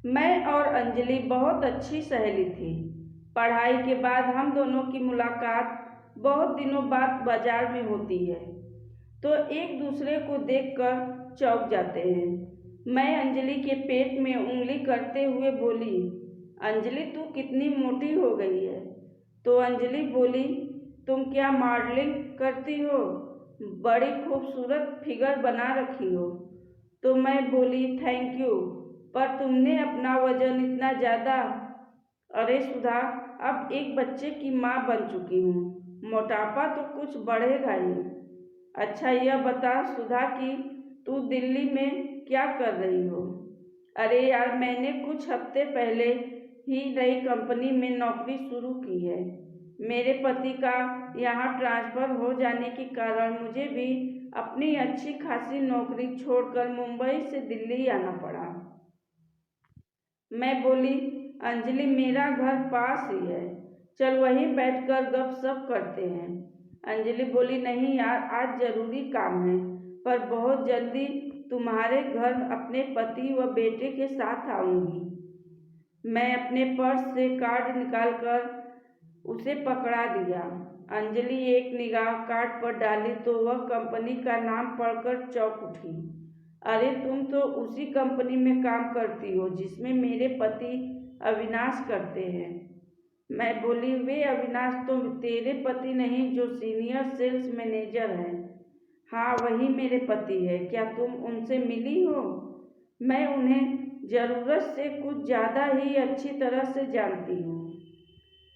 मैं और अंजलि बहुत अच्छी सहेली थी। पढ़ाई के बाद हम दोनों की मुलाकात बहुत दिनों बाद बाजार में होती है, तो एक दूसरे को देखकर चौंक जाते हैं। मैं अंजलि के पेट में उंगली करते हुए बोली, अंजलि तू कितनी मोटी हो गई है। तो अंजलि बोली, तुम क्या मॉडलिंग करती हो, बड़ी खूबसूरत फिगर बना रखी हो। तो मैं बोली, थैंक यू, पर तुमने अपना वजन इतना ज़्यादा। अरे सुधा, अब एक बच्चे की माँ बन चुकी हूँ, मोटापा तो कुछ बढ़ेगा ही। अच्छा यह बता सुधा कि तू दिल्ली में क्या कर रही हो। अरे यार, मैंने कुछ हफ्ते पहले ही नई कंपनी में नौकरी शुरू की है। मेरे पति का यहाँ ट्रांसफ़र हो जाने के कारण मुझे भी अपनी अच्छी खासी नौकरी छोड़कर मुंबई से दिल्ली आना पड़ा। मैं बोली, अंजलि मेरा घर पास ही है, चल वहीं बैठकर गपशप करते हैं। अंजलि बोली, नहीं यार, आज ज़रूरी काम है, पर बहुत जल्दी तुम्हारे घर अपने पति व बेटे के साथ आऊँगी। मैं अपने पर्स से कार्ड निकालकर उसे पकड़ा दिया। अंजलि एक निगाह कार्ड पर डाली तो वह कंपनी का नाम पढ़कर चौंक उठी। अरे तुम तो उसी कंपनी में काम करती हो जिसमें मेरे पति अविनाश करते हैं। मैं बोली, वे अविनाश तो तेरे पति नहीं जो सीनियर सेल्स मैनेजर हैं। हाँ वही मेरे पति है, क्या तुम उनसे मिली हो। मैं उन्हें ज़रूरत से कुछ ज़्यादा ही अच्छी तरह से जानती हूँ।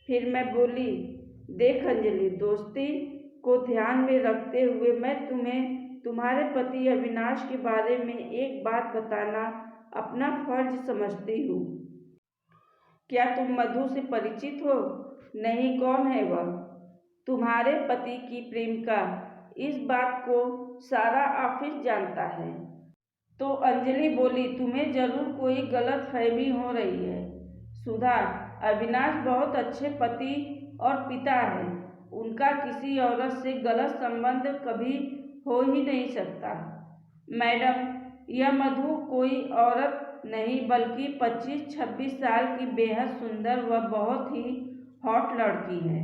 फिर मैं बोली, देख अंजलि, दोस्ती को ध्यान में रखते हुए मैं तुम्हें तुम्हारे पति अविनाश के बारे में एक बात बताना अपना फर्ज समझती हूँ। क्या तुम मधु से परिचित हो। नहीं, कौन है वह। तुम्हारे पति की प्रेमिका। इस बात को सारा ऑफिस जानता है। तो अंजलि बोली, तुम्हें जरूर कोई गलतफहमी हो रही है। सुधा, अविनाश बहुत अच्छे पति और पिता है, उनका किसी औरत से गलत संबंध कभी हो ही नहीं सकता। मैडम, यह मधु कोई औरत नहीं बल्कि 25-26 साल की बेहद सुंदर व बहुत ही हॉट लड़की है,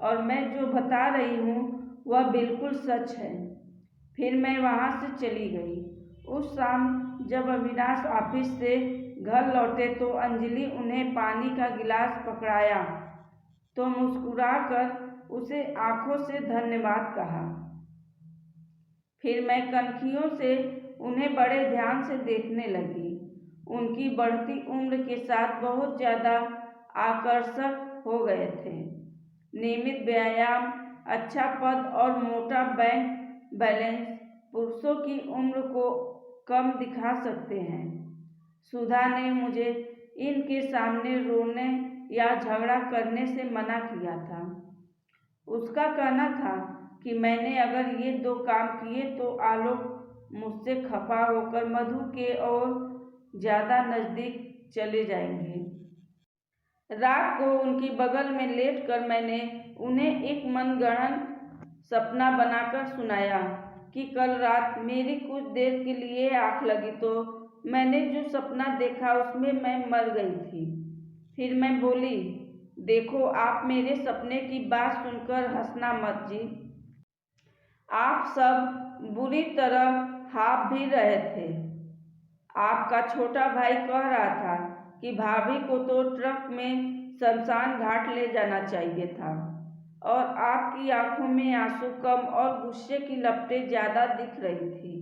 और मैं जो बता रही हूँ वह बिल्कुल सच है। फिर मैं वहाँ से चली गई। उस शाम जब अविनाश ऑफिस से घर लौटे तो अंजलि उन्हें पानी का गिलास पकड़ाया तो मुस्कुराकर उसे आंखों से धन्यवाद कहा। फिर मैं कनखियों से उन्हें बड़े ध्यान से देखने लगी। उनकी बढ़ती उम्र के साथ बहुत ज़्यादा आकर्षक हो गए थे। नियमित व्यायाम, अच्छा पद और मोटा बैंक बैलेंस पुरुषों की उम्र को कम दिखा सकते हैं। सुधा ने मुझे इनके सामने रोने या झगड़ा करने से मना किया था। उसका कहना था कि मैंने अगर ये दो काम किए तो आलोक मुझसे खफा होकर मधु के और ज़्यादा नज़दीक चले जाएंगे। रात को उनकी बगल में लेटकर मैंने उन्हें एक मनगढ़ंत सपना बनाकर सुनाया कि कल रात मेरी कुछ देर के लिए आँख लगी तो मैंने जो सपना देखा उसमें मैं मर गई थी। फिर मैं बोली, देखो आप मेरे सपने की बात सुनकर हंसना मत जी। आप सब बुरी तरह हाफ भी रहे थे। आपका छोटा भाई कह रहा था कि भाभी को तो ट्रक में शमशान घाट ले जाना चाहिए था, और आपकी आंखों में आंसू कम और गुस्से की लपटें ज़्यादा दिख रही थी।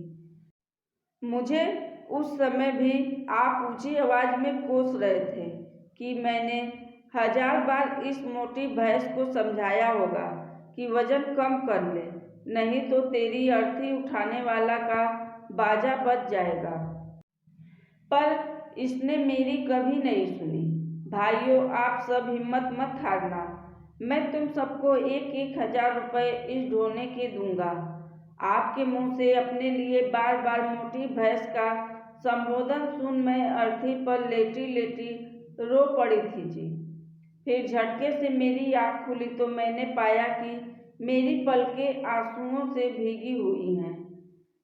मुझे उस समय भी आप ऊंची आवाज़ में कोस रहे थे कि मैंने 1000 बार इस मोटी भैंस को समझाया होगा कि वजन कम कर ले, नहीं तो तेरी अर्थी उठाने वाला का बाजा बज जाएगा। पर इसने मेरी कभी नहीं सुनी। भाइयों, आप सब हिम्मत मत हारना। मैं तुम सबको 1,000 रुपये इस ढोने के दूंगा। आपके मुंह से अपने लिए बार बार मोटी भैंस का संबोधन सुन मैं अर्थी पर लेटी लेटी रो पड़ी थी जी। फिर झटके से मेरी आँख खुली तो मैंने पाया कि मेरी पलकें आंसुओं से भीगी हुई हैं।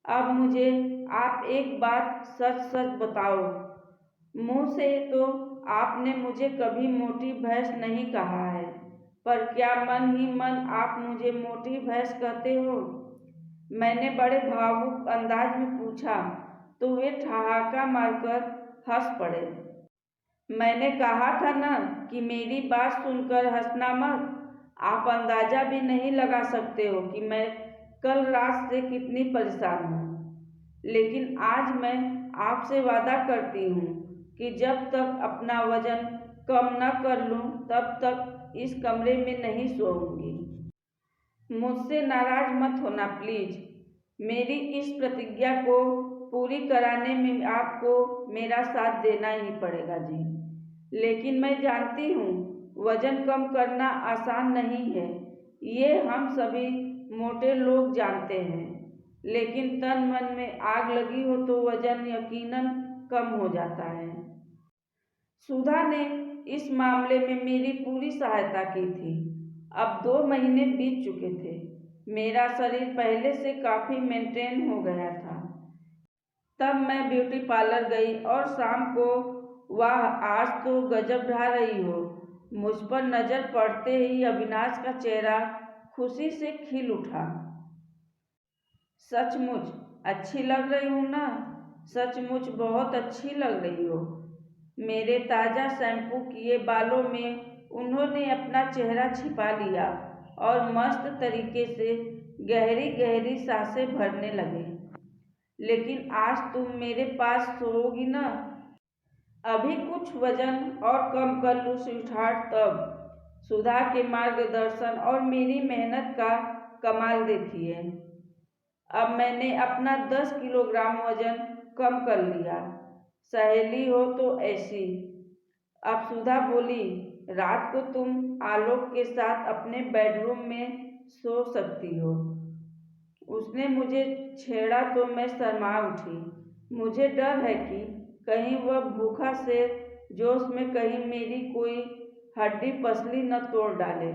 अब मुझे आप एक बात सच सच बताओ, मुँह से तो आपने मुझे कभी मोटी भैंस नहीं कहा है, पर क्या मन ही मन आप मुझे मोटी भैंस कहते हो? मैंने बड़े भावुक अंदाज में पूछा तो वे ठहाका मारकर हंस पड़े। मैंने कहा था ना कि मेरी बात सुनकर हंसना मत। आप अंदाजा भी नहीं लगा सकते हो कि मैं कल रात से कितनी परेशान हूँ। लेकिन आज मैं आपसे वादा करती हूँ कि जब तक अपना वजन कम न कर लूँ तब तक इस कमरे में नहीं सोऊंगी। मुझसे नाराज मत होना प्लीज। मेरी इस प्रतिज्ञा को पूरी कराने में आपको मेरा साथ देना ही पड़ेगा जी। लेकिन मैं जानती हूँ वजन कम करना आसान नहीं है, ये हम सभी मोटे लोग जानते हैं। लेकिन तन मन में आग लगी हो तो वजन यकीनन कम हो जाता है। सुधा ने इस मामले में मेरी पूरी सहायता की थी। अब 2 महीने बीत चुके थे। मेरा शरीर पहले से काफ़ी मेंटेन हो गया था। तब मैं ब्यूटी पार्लर गई और शाम को, वाह आज तो गजब ढा रही हो। मुझ पर नज़र पड़ते ही अविनाश का चेहरा खुशी से खिल उठा। सचमुच अच्छी लग रही हूँ ना? सचमुच बहुत अच्छी लग रही हो। मेरे ताज़ा शैम्पू किए बालों में उन्होंने अपना चेहरा छिपा लिया और मस्त तरीके से गहरी गहरी सांसें भरने लगे। लेकिन आज तुम मेरे पास सोओगी ना? अभी कुछ वजन और कम कर लूँ स्वीटहार्ट तब। सुधा के मार्गदर्शन और मेरी मेहनत का कमाल देखिए। अब मैंने अपना 10 किलोग्राम वजन कम कर लिया। सहेली हो तो ऐसी। अब सुधा बोली, रात को तुम आलोक के साथ अपने बेडरूम में सो सकती हो। उसने मुझे छेड़ा तो मैं शर्मा उठी। मुझे डर है कि कहीं वह भूखा से जोश में कहीं मेरी कोई हड्डी पसली न तोड़ डाले।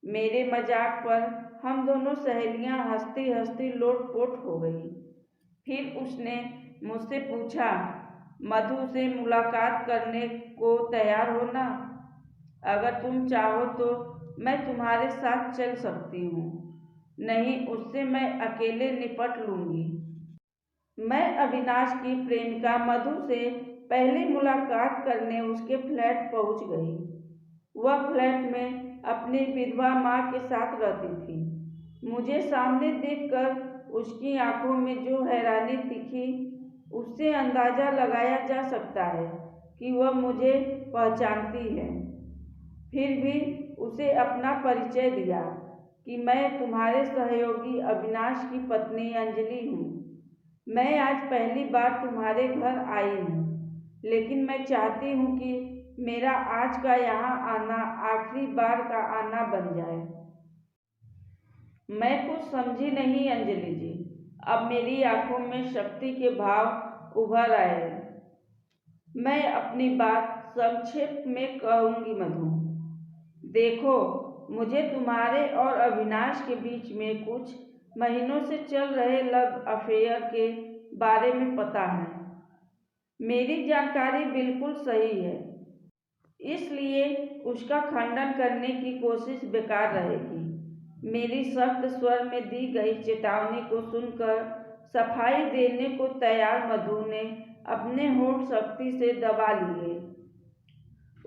मेरे मजाक पर हम दोनों सहेलियां हंसती हंसती लोटपोट हो गई। फिर उसने मुझसे पूछा, मधु से मुलाकात करने को तैयार हो ना? अगर तुम चाहो तो मैं तुम्हारे साथ चल सकती हूँ। नहीं, उससे मैं अकेले निपट लूँगी। मैं अविनाश की प्रेमिका मधु से पहली मुलाकात करने उसके फ्लैट पहुँच गई। वह फ्लैट में अपनी विधवा माँ के साथ रहती थी। मुझे सामने देखकर उसकी आंखों में जो हैरानी दिखी, उससे अंदाजा लगाया जा सकता है कि वह मुझे पहचानती है। फिर भी उसे अपना परिचय दिया कि मैं तुम्हारे सहयोगी अविनाश की पत्नी अंजलि हूँ। मैं आज पहली बार तुम्हारे घर आई हूँ, लेकिन मैं चाहती हूँ कि मेरा आज का यहाँ आना आखिरी बार का आना बन जाए। मैं कुछ समझी नहीं अंजलि जी। अब मेरी आंखों में शक्ति के भाव उभर आए। मैं अपनी बात संक्षेप में कहूँगी मधु। देखो, मुझे तुम्हारे और अविनाश के बीच में कुछ महीनों से चल रहे लव अफेयर के बारे में पता है। मेरी जानकारी बिल्कुल सही है, इसलिए उसका खंडन करने की कोशिश बेकार रहेगी। मेरी सख्त स्वर में दी गई चेतावनी को सुनकर सफाई देने को तैयार मधु ने अपने होंठ सख्ती से दबा लिए।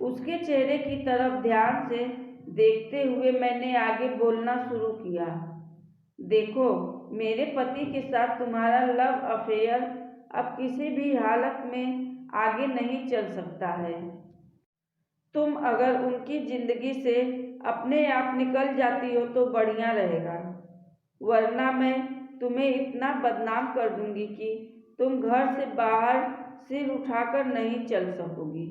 उसके चेहरे की तरफ ध्यान से देखते हुए मैंने आगे बोलना शुरू किया। देखो, मेरे पति के साथ तुम्हारा लव अफेयर अब किसी भी हालत में आगे नहीं चल सकता है। तुम अगर उनकी जिंदगी से अपने आप निकल जाती हो तो बढ़िया रहेगा, वरना मैं तुम्हें इतना बदनाम कर दूंगी कि तुम घर से बाहर सिर उठाकर नहीं चल सकोगी।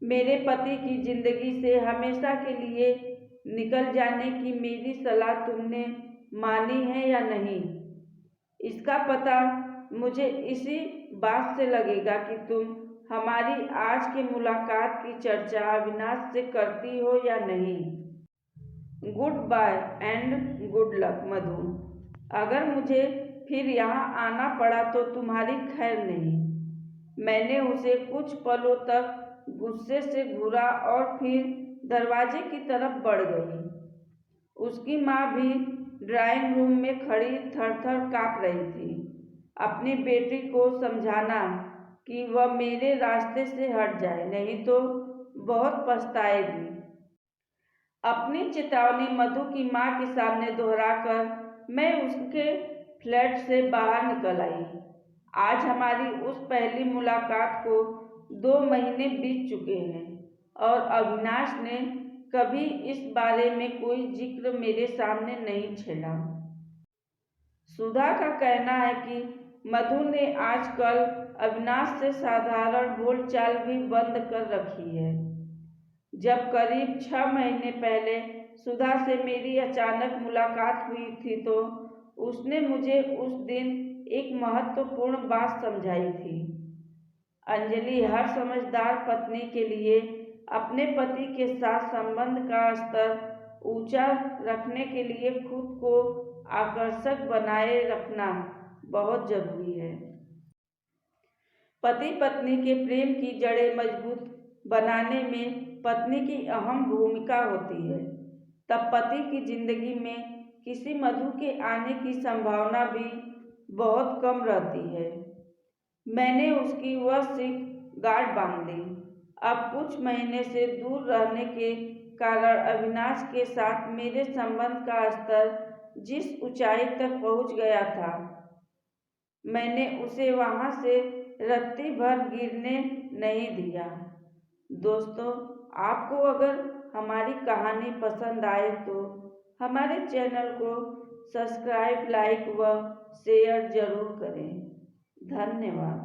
मेरे पति की जिंदगी से हमेशा के लिए निकल जाने की मेरी सलाह तुमने मानी है या नहीं, इसका पता मुझे इसी बात से लगेगा कि तुम हमारी आज की मुलाकात की चर्चा अविनाश से करती हो या नहीं। Good bye and good luck Madhu. अगर मुझे फिर यहाँ आना पड़ा तो तुम्हारी खैर नहीं। मैंने उसे कुछ पलों तक गुस्से से घूरा और फिर दरवाजे की तरफ बढ़ गई। उसकी माँ भी ड्राइंग रूम में खड़ी थर-थर काँप रही थी। अपनी बेटी को समझाना कि वह मेरे रास्ते से हट जाए, नहीं तो बहुत पछताएगी। अपनी चेतावनी मधु की माँ के सामने दोहराकर मैं उसके फ्लैट से बाहर निकल आई। आज हमारी उस पहली मुलाकात को 2 महीने बीत चुके हैं और अविनाश ने कभी इस बारे में कोई जिक्र मेरे सामने नहीं छेड़ा। सुधा का कहना है कि मधु ने आजकल अविनाश से साधारण बोलचाल भी बंद कर रखी है। जब करीब 6 महीने पहले सुधा से मेरी अचानक मुलाकात हुई थी तो उसने मुझे उस दिन एक महत्वपूर्ण बात समझाई थी। अंजलि, हर समझदार पत्नी के लिए अपने पति के साथ संबंध का स्तर ऊंचा रखने के लिए खुद को आकर्षक बनाए रखना बहुत जरूरी है। पति पत्नी के प्रेम की जड़ें मजबूत बनाने में पत्नी की अहम भूमिका होती है। तब पति की जिंदगी में किसी मधु के आने की संभावना भी बहुत कम रहती है। मैंने उसकी वह सीख गांठ बांध ली। अब कुछ महीने से दूर रहने के कारण अविनाश के साथ मेरे संबंध का स्तर जिस ऊंचाई तक पहुंच गया था, मैंने उसे वहां से रत्ती भर गिरने नहीं दिया। दोस्तों, आपको अगर हमारी कहानी पसंद आए तो हमारे चैनल को सब्सक्राइब, लाइक व शेयर जरूर करें। धन्यवाद।